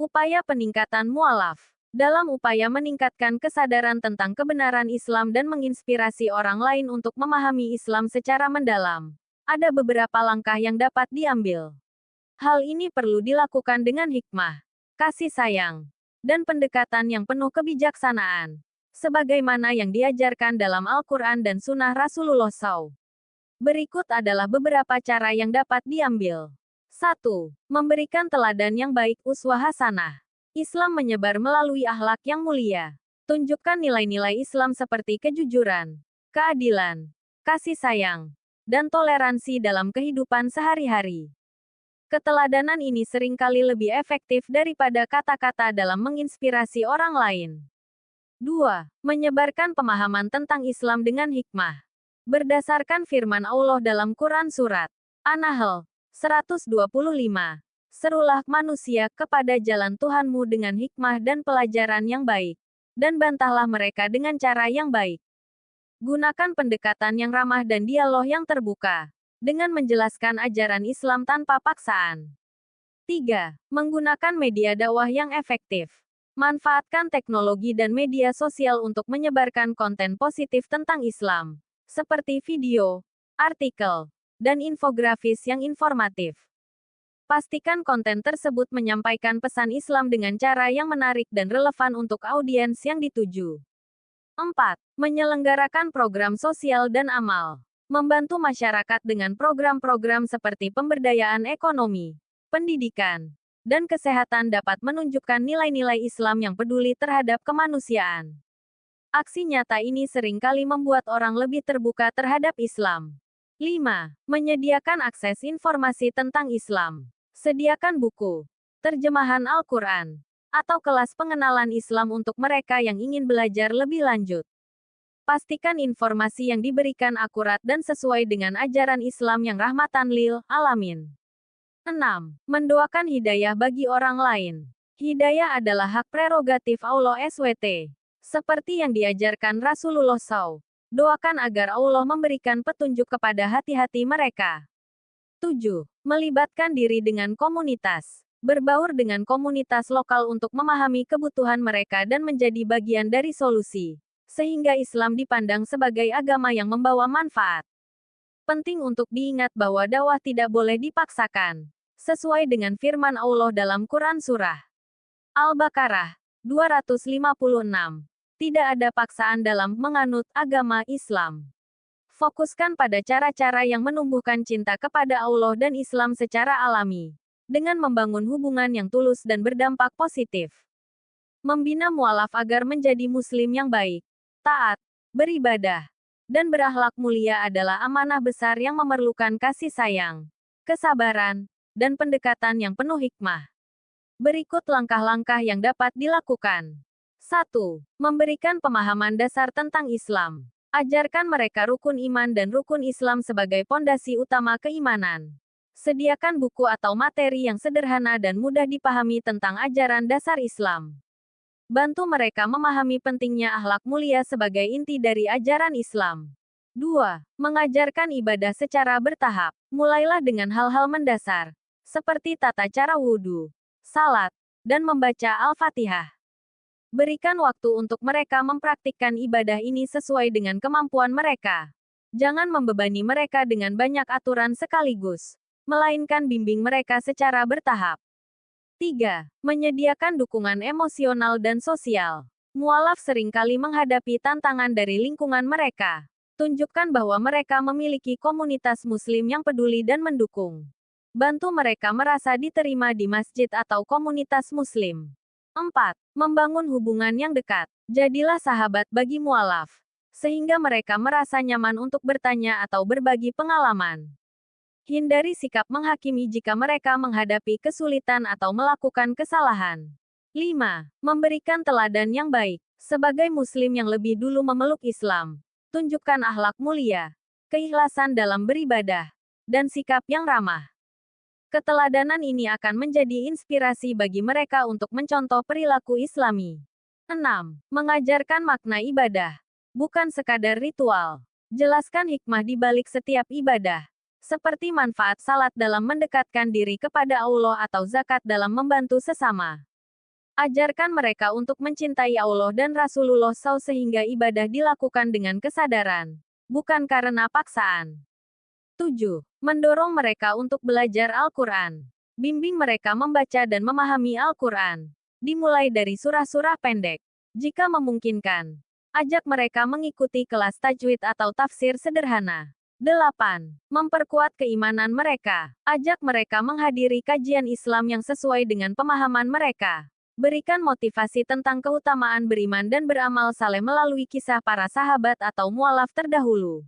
Upaya peningkatan mualaf. Dalam upaya meningkatkan kesadaran tentang kebenaran Islam dan menginspirasi orang lain untuk memahami Islam secara mendalam, ada beberapa langkah yang dapat diambil. Hal ini perlu dilakukan dengan hikmah, kasih sayang, dan pendekatan yang penuh kebijaksanaan, sebagaimana yang diajarkan dalam Al-Quran dan Sunnah Rasulullah SAW. Berikut adalah beberapa cara yang dapat diambil. 1. Memberikan teladan yang baik, uswah hasanah. Islam menyebar melalui akhlak yang mulia. Tunjukkan nilai-nilai Islam seperti kejujuran, keadilan, kasih sayang, dan toleransi dalam kehidupan sehari-hari. Keteladanan ini seringkali lebih efektif daripada kata-kata dalam menginspirasi orang lain. 2. Menyebarkan pemahaman tentang Islam dengan hikmah. Berdasarkan firman Allah dalam Quran Surat An-Nahl 125, serulah manusia kepada jalan Tuhanmu dengan hikmah dan pelajaran yang baik, dan bantahlah mereka dengan cara yang baik. Gunakan pendekatan yang ramah dan dialog yang terbuka, dengan menjelaskan ajaran Islam tanpa paksaan. 3. Menggunakan media dakwah yang efektif. Manfaatkan teknologi dan media sosial untuk menyebarkan konten positif tentang Islam, seperti video, artikel, dan infografis yang informatif. Pastikan konten tersebut menyampaikan pesan Islam dengan cara yang menarik dan relevan untuk audiens yang dituju. 4. Menyelenggarakan program sosial dan amal. Membantu masyarakat dengan program-program seperti pemberdayaan ekonomi, pendidikan, dan kesehatan dapat menunjukkan nilai-nilai Islam yang peduli terhadap kemanusiaan. Aksi nyata ini seringkali membuat orang lebih terbuka terhadap Islam. 5. Menyediakan akses informasi tentang Islam. Sediakan buku, terjemahan Al-Quran, atau kelas pengenalan Islam untuk mereka yang ingin belajar lebih lanjut. Pastikan informasi yang diberikan akurat dan sesuai dengan ajaran Islam yang rahmatan lil alamin. 6. Mendoakan hidayah bagi orang lain. Hidayah adalah hak prerogatif Allah SWT. Seperti yang diajarkan Rasulullah SAW. Doakan agar Allah memberikan petunjuk kepada hati-hati mereka. 7. Melibatkan diri dengan komunitas. Berbaur dengan komunitas lokal untuk memahami kebutuhan mereka dan menjadi bagian dari solusi, sehingga Islam dipandang sebagai agama yang membawa manfaat. Penting untuk diingat bahwa dakwah tidak boleh dipaksakan, sesuai dengan firman Allah dalam Quran Surah Al-Baqarah 256. Tidak ada paksaan dalam menganut agama Islam. Fokuskan pada cara-cara yang menumbuhkan cinta kepada Allah dan Islam secara alami, dengan membangun hubungan yang tulus dan berdampak positif. Membina mualaf agar menjadi muslim yang baik, taat, beribadah, dan berakhlak mulia adalah amanah besar yang memerlukan kasih sayang, kesabaran, dan pendekatan yang penuh hikmah. Berikut langkah-langkah yang dapat dilakukan. 1. Memberikan pemahaman dasar tentang Islam. Ajarkan mereka rukun iman dan rukun Islam sebagai pondasi utama keimanan. Sediakan buku atau materi yang sederhana dan mudah dipahami tentang ajaran dasar Islam. Bantu mereka memahami pentingnya akhlak mulia sebagai inti dari ajaran Islam. 2. Mengajarkan ibadah secara bertahap. Mulailah dengan hal-hal mendasar, seperti tata cara wudhu, salat, dan membaca Al-Fatihah. Berikan waktu untuk mereka mempraktikkan ibadah ini sesuai dengan kemampuan mereka. Jangan membebani mereka dengan banyak aturan sekaligus, melainkan bimbing mereka secara bertahap. 3. Menyediakan dukungan emosional dan sosial. Mualaf seringkali menghadapi tantangan dari lingkungan mereka. Tunjukkan bahwa mereka memiliki komunitas muslim yang peduli dan mendukung. Bantu mereka merasa diterima di masjid atau komunitas muslim. 4. Membangun hubungan yang dekat. Jadilah sahabat bagi mualaf, sehingga mereka merasa nyaman untuk bertanya atau berbagi pengalaman. Hindari sikap menghakimi jika mereka menghadapi kesulitan atau melakukan kesalahan. 5. Memberikan teladan yang baik. Sebagai muslim yang lebih dulu memeluk Islam, tunjukkan akhlak mulia, keikhlasan dalam beribadah, dan sikap yang ramah. Keteladanan ini akan menjadi inspirasi bagi mereka untuk mencontoh perilaku Islami. 6. Mengajarkan makna ibadah, bukan sekadar ritual. Jelaskan hikmah di balik setiap ibadah, seperti manfaat salat dalam mendekatkan diri kepada Allah atau zakat dalam membantu sesama. Ajarkan mereka untuk mencintai Allah dan Rasulullah SAW sehingga ibadah dilakukan dengan kesadaran, bukan karena paksaan. 7. Mendorong mereka untuk belajar Al-Quran. Bimbing mereka membaca dan memahami Al-Quran. Dimulai dari surah-surah pendek. Jika memungkinkan, ajak mereka mengikuti kelas tajwid atau tafsir sederhana. 8. Memperkuat keimanan mereka. Ajak mereka menghadiri kajian Islam yang sesuai dengan pemahaman mereka. Berikan motivasi tentang keutamaan beriman dan beramal saleh melalui kisah para sahabat atau mualaf terdahulu.